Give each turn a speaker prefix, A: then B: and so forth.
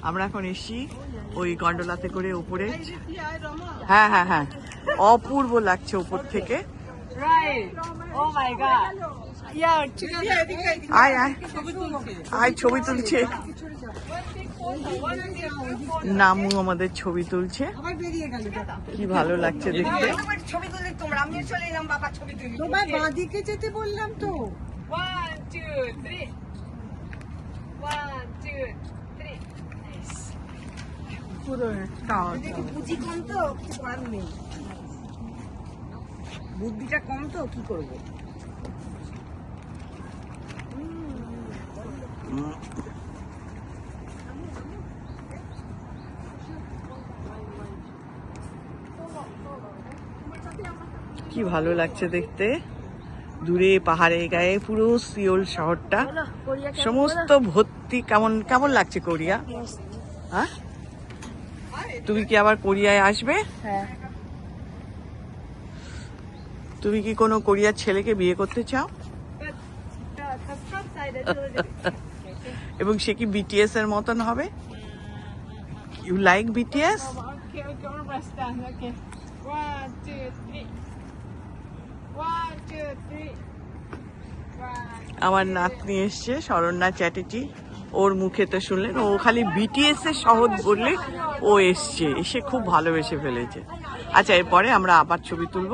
A: আমরা এখন এসছি ওই গন্ডোলাতে করে উপরে। হ্যাঁ হ্যাঁ হ্যাঁ, অপূর্ব লাগছে উপর থেকে। আয় আয় আয়, ছবি তুলছে। নামু আমাদের ছবি তুলছে, কি ভালো লাগছে দেখতে।
B: ছবি তুলি তোমরা, আমি চলে এলাম বাবা ছবি তুলি। তোমার বাঁদিকে যেতে বললাম তো। 1 2 3 1 2 3 নাইস।
A: পুরো একটা
B: বুদ্ধি কম তো কিছু করার নেই, বুদ্ধিটা কম তো কি করব।
A: কি ভালো লাগছে দেখতে, দূরে পাহাড়ের গায়ে পুরো সিওল শহরটা সমস্ত ভর্তি। কেমন কেমন লাগছে কোরিয়া? হ্যাঁ, তুমি কি আবার কোরিয়ায় আসবে?
B: হ্যাঁ।
A: তুমি কি কোনো কোরিয়ার ছেলেকে বিয়ে করতে চাও? এবং সে কি বিটিএস এর মতন হবে? You like BTS? আমার নাতনি এসছে, শরণ্যা চ্যাটার্জি। ওর মুখে তো শুনলেন, ও খালি বিটিএস এর শহর বললে ও এসছে, এসে খুব ভালোবেসে ফেলেছে। আচ্ছা, এরপরে আমরা আবার ছবি তুলবো।